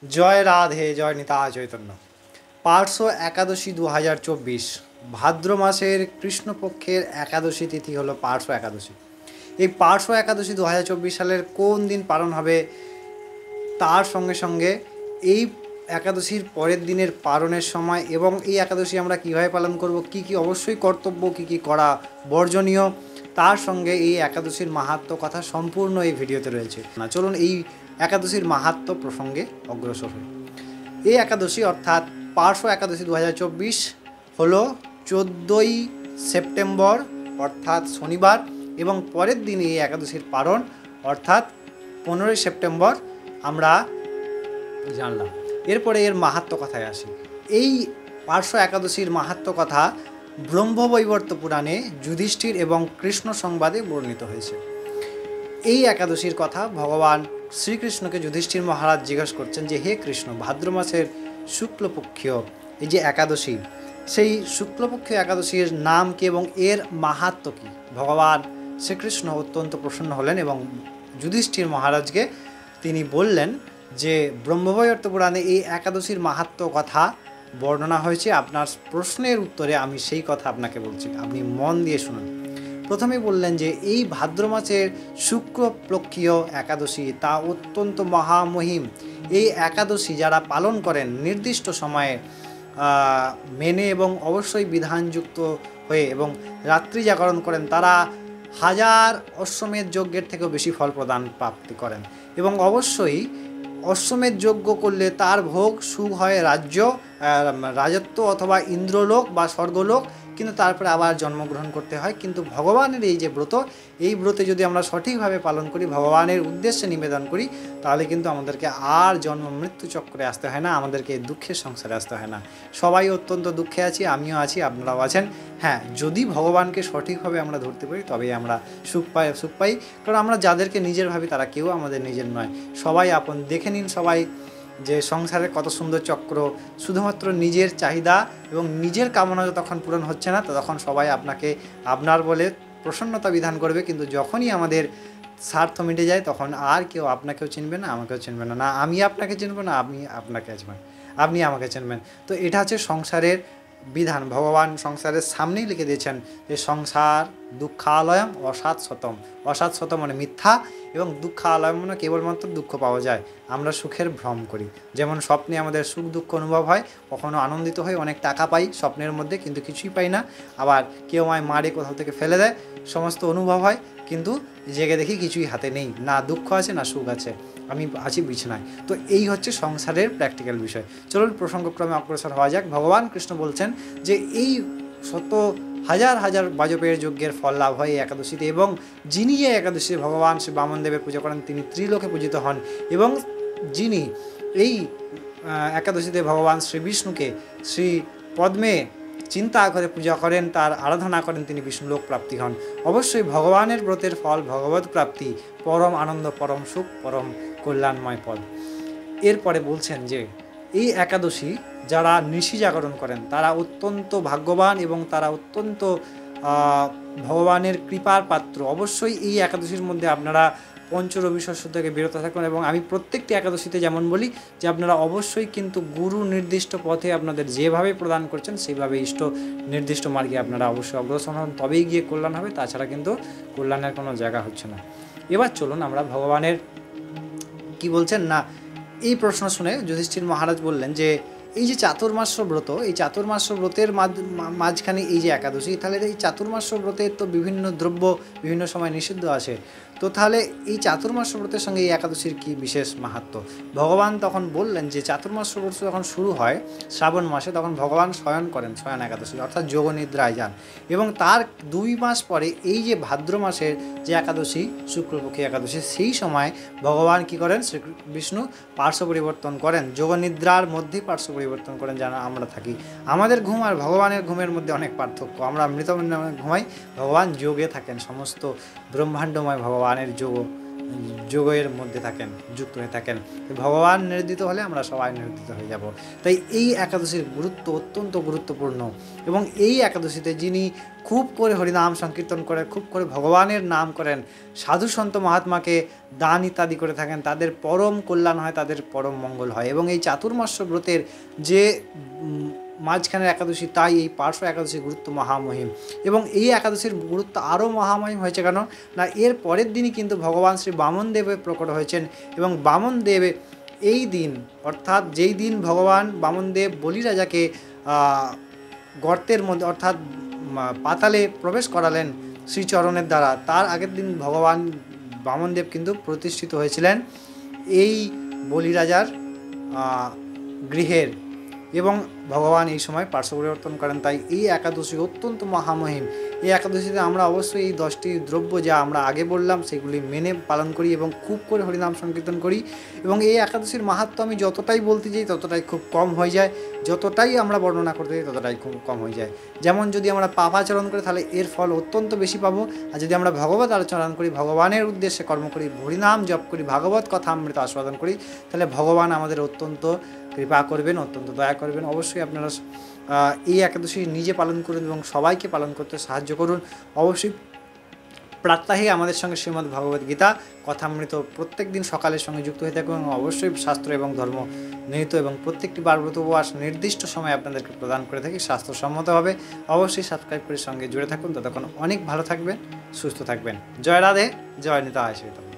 জয় রাধে, জয় নিতাই চৈতন্য। পার্শ্ব একাদশী 2024 ভাদ্র মাসের কৃষ্ণপক্ষের একাদশী তিথি হলো পার্শ্ব একাদশী। এই পার্শ্ব একাদশী 2024 সালের কোন দিন পালন হবে, তার সঙ্গে সঙ্গে এই একাদশীর পরের দিনের পালনের সময় এবং এই একাদশী আমরা কীভাবে পালন করব, কি কি অবশ্যই কর্তব্য, কি কি করা বর্জনীয়, তার সঙ্গে এই একাদশীর মাহাত্ম্য কথা সম্পূর্ণ এই ভিডিওতে রয়েছে। না চলুন এই একাদশীর মাহাত্ম্য প্রসঙ্গে অগ্রসর হই। এই একাদশী অর্থাৎ পার্শ্ব একাদশী 2024 হলো 14ই সেপ্টেম্বর অর্থাৎ শনিবার, এবং পরের দিন এই একাদশীর পালন অর্থাৎ 15ই সেপ্টেম্বর আমরা জানলাম। এরপরে এর মাহাত্ম্য কথায় আসি। এই পার্শ্ব একাদশীর মাহাত্ম্য কথা ব্রহ্মবৈবর্ত পুরাণে যুধিষ্ঠির এবং কৃষ্ণ সংবাদে বর্ণিত হয়েছে। এই একাদশীর কথা ভগবান শ্রীকৃষ্ণকে যুধিষ্ঠির মহারাজ জিজ্ঞাসা করছেন যে, হে কৃষ্ণ, ভাদ্র মাসের শুক্লপক্ষীয় এই যে একাদশী, সেই শুক্লপক্ষীয় একাদশীর নাম কি এবং এর মাহাত্ম্য কী? ভগবান শ্রীকৃষ্ণ অত্যন্ত প্রসন্ন হলেন এবং যুধিষ্ঠির মহারাজকে তিনি বললেন যে ব্রহ্মবৈবর্ত পুরাণে এই একাদশীর মাহাত্ম্য কথা বর্ণনা হয়েছে। আপনার প্রশ্নের উত্তরে আমি সেই কথা আপনাকে বলছি, আপনি মন দিয়ে শুনুন। প্রথমেই বললেন যে এই ভাদ্র মাসের শুক্লপক্ষীয় একাদশী তা অত্যন্ত মহামহিম। এই একাদশী যারা পালন করেন নির্দিষ্ট সময়ে মেনে এবং অবশ্যই বিধানযুক্ত হয়ে এবং রাত্রি জাগরণ করেন, তারা 1000 অশ্বমেধ যজ্ঞের থেকেও বেশি ফল প্রদান প্রাপ্তি করেন। এবং অবশ্যই অশ্বমেধ যজ্ঞ করলে তার ভোগ সুখ হয় রাজত্ব অথবা ইন্দ্রলোক বা স্বর্গলোক, কিন্তু তারপরে আবার জন্মগ্রহণ করতে হয়। কিন্তু ভগবানের এই যে ব্রত, এই ব্রতে যদি আমরা সঠিকভাবে পালন করি, ভগবানের উদ্দেশ্যে নিবেদন করি, তাহলে কিন্তু আমাদেরকে আর জন্ম মৃত্যু চক্রে আসতে হয় না, আমাদেরকে দুঃখের সংসারে আসতে হয় না। সবাই অত্যন্ত দুঃখে আছি, আমিও আছি, আপনারাও আছেন। হ্যাঁ, যদি ভগবানকে সঠিকভাবে আমরা ধরতে পারি তবেই আমরা সুখ পাই। কারণ আমরা যাদেরকে নিজের ভাবি তারা কেউ আমাদের নিজের নয়, সবাই আপন। দেখে নিন সবাই যে সংসারের কত সুন্দর চক্র, শুধুমাত্র নিজের চাহিদা এবং নিজের কামনা যতক্ষণ পূরণ হচ্ছে না ততক্ষণ সবাই আপনাকে আপনার বলে প্রসন্নতা বিধান করবে, কিন্তু যখনই আমাদের স্বার্থ মিটে যায় তখন আর কেউ আপনাকেও চিনবে না, আমাকেও চিনবে না, না আমি আপনাকে চিনব না আপনি আপনাকে চিনবেন, আপনি আমাকে চিনবেন। তো এটা হচ্ছে সংসারের বিধান। ভগবান সংসারের সামনেই লিখে দিয়েছেন যে সংসার দুঃখালয়ম অসাৎ শতম মানে মিথ্যা, এবং দুঃখালয়ম মানে কেবলমাত্র দুঃখ পাওয়া যায়, আমরা সুখের ভ্রম করি। যেমন স্বপ্নে আমাদের সুখ দুঃখ অনুভব হয়, কখনো আনন্দিত হই, অনেক টাকা পাই স্বপ্নের মধ্যে কিন্তু কিছুই পাই না, আবার কেউ আমায় মারে কোথাও থেকে ফেলে দেয়, সমস্ত অনুভব হয়, কিন্তু জেগে দেখি কিছুই হাতে নেই, না দুঃখ আছে না সুখ আছে, আমি আছি বিছানায়। তো এই হচ্ছে সংসারের প্র্যাকটিক্যাল বিষয়। চলুন প্রসঙ্গক্রমে অগ্রসর হওয়া যাক। ভগবান কৃষ্ণ বলছেন যে এই হাজার হাজার বাজপেয়ীর যজ্ঞের ফল লাভ হয় এই একাদশীতে, এবং যিনি এই একাদশীতে ভগবান শ্রী বামনদেবের পূজা করেন তিনি ত্রিলোকে পূজিত হন, এবং যিনি এই একাদশীতে ভগবান শ্রী বিষ্ণুকে শ্রী পদ্মে চিন্তা করে পূজা করেন, তার আরাধনা করেন, তিনি বিষ্ণুলোক প্রাপ্তি হন। অবশ্যই ভগবানের ব্রতের ফল ভগবত প্রাপ্তি, পরম আনন্দ, পরম সুখ, পরম কল্যাণময় পদ। এরপরে বলছেন যে এই একাদশী যারা নিশি জাগরণ করেন তারা অত্যন্ত ভাগ্যবান এবং তারা অত্যন্ত ভগবানের কৃপার পাত্র। অবশ্যই এই একাদশীর মধ্যে আপনারা পঞ্চরবি শস্য থেকে বিরত থাকুন, এবং আমি প্রত্যেকটি একাদশীতে যেমন বলি যে আপনারা অবশ্যই কিন্তু গুরু নির্দিষ্ট পথে আপনাদের যেভাবে প্রদান করছেন সেইভাবে ইষ্ট নির্দিষ্ট মার্গে আপনারা অবশ্যই অগ্রসর হন, তবেই গিয়ে কল্যাণ হবে, তাছাড়া কিন্তু কল্যাণের কোনো জায়গা হচ্ছে না। এবার চলুন আমরা ভগবানের কি বলছেন না এই প্রশ্ন শুনে যুধিষ্ঠির মহারাজ বললেন যে এই যে চাতুর্মাস্য ব্রত, এই চাতুর্মাস্য ব্রতের মাঝখানে এই যে একাদশী, তাহলে এই চাতুর্মাস্য ব্রতের তো বিভিন্ন দ্রব্য বিভিন্ন সময় নিষিদ্ধ আছে, তো তাহলে এই চাতুর্মাস্য ব্রতের সঙ্গে এই একাদশীর কি বিশেষ মাহাত্ম্য? ভগবান তখন বললেন যে চাতুর্মাস্য ব্রত যখন শুরু হয় শ্রাবণ মাসে, তখন ভগবান শয়ন করেন, শয়ন একাদশী অর্থাৎ যোগনিদ্রায় যান, এবং তার 2 মাস পরে এই যে ভাদ্র মাসের যে একাদশী শুক্লপক্ষী একাদশী, সেই সময় ভগবান কি করেন, শ্রী বিষ্ণু পার্শ্ব পরিবর্তন করেন, যোগনিদ্রার মধ্যেই পার্শ্ব পরিবর্তন করেন, যেন আমরা থাকি। আমাদের ঘুম আর ভগবানের ঘুমের মধ্যে অনেক পার্থক্য, আমরা মৃত ঘুমাই, ভগবান যোগে থাকেন, সমস্ত ব্রহ্মাণ্ডময় ভগবানের যোগ যোগের মধ্যে থাকেন, যুক্ত হয়ে থাকেন। ভগবান নির্দিত হলে আমরা সবাই নির্দিত হয়ে যাব। তাই এই একাদশীর গুরুত্ব অত্যন্ত গুরুত্বপূর্ণ, এবং এই একাদশীতে যিনি খুব করে হরিনাম সংকীর্তন করেন, খুব করে ভগবানের নাম করেন, সাধু সন্ত মহাত্মাকে দান ইত্যাদি করে থাকেন, তাদের পরম কল্যাণ হয়, তাদের পরম মঙ্গল হয়। এবং এই চাতুর্মাস্য ব্রতের যে মাঝখানের একাদশী, তাই এই পার্শ্ব একাদশীর গুরুত্ব মহামহিম। এবং এই একাদশীর গুরুত্ব আরও মহামহিম হয়েছে কেন না, এর পরের দিনই কিন্তু ভগবান শ্রী বামনদেবে প্রকট হয়েছেন। এবং বামনদেব এই দিন, অর্থাৎ যেই দিন ভগবান বামনদেব বলি রাজাকে গর্তের মধ্যে অর্থাৎ পাতালে প্রবেশ করালেন শ্রীচরণের দ্বারা, তার আগের দিন ভগবান বামনদেব কিন্তু প্রতিষ্ঠিত হয়েছিলেন এই বলি রাজার গৃহের। এবং ভগবান এই সময় পার্শ্ব পরিবর্তন করেন। তাই এই একাদশী অত্যন্ত মহামহিম। এই একাদশীতে আমরা অবশ্যই এই 10টি দ্রব্য যা আমরা আগে বললাম সেগুলি মেনে পালন করি এবং খুব করে হরিনাম সংকীর্তন করি। এবং এই একাদশীর মাহাত্ম্য আমি যতটাই বলতে যাই ততটাই খুব কম হয়ে যায়, যতটাই আমরা বর্ণনা করতে যাই ততটাই খুব কম হয়ে যায়। যেমন যদি আমরা পাপাচরণ করি তাহলে এর ফল অত্যন্ত বেশি পাবো, আর যদি আমরা ভগবত আলোচনা করি, ভগবানের উদ্দেশ্যে কর্ম করি, হরিনাম জপ করি, ভাগবত কথা অমৃত আস্বাদন করি, তাহলে ভগবান আমাদের অত্যন্ত কৃপা করবেন, অত্যন্ত দয়া করবেন। অবশ্যই আপনারা এই একাদশী নিজে পালন করুন এবং সবাইকে পালন করতে সাহায্য করুন। অবশ্যই প্রাত্যহিক আমাদের সঙ্গে শ্রীমদ্ ভগবত গীতা কথামৃত প্রত্যেক দিন সকালের সঙ্গে যুক্ত হয়ে থাকুন। এবং অবশ্যই শাস্ত্র এবং ধর্ম নিহিত এবং প্রত্যেকটি বারব্রত উপবাস নির্দিষ্ট সময় আপনাদেরকে প্রদান করে থাকি স্বাস্থ্যসম্মতভাবে। অবশ্যই সাবস্ক্রাইব করে সঙ্গে জুড়ে থাকুন। ততক্ষণ অনেক ভালো থাকবেন, সুস্থ থাকবেন। জয় রাধে, জয় নিতাই শ্রীরাম।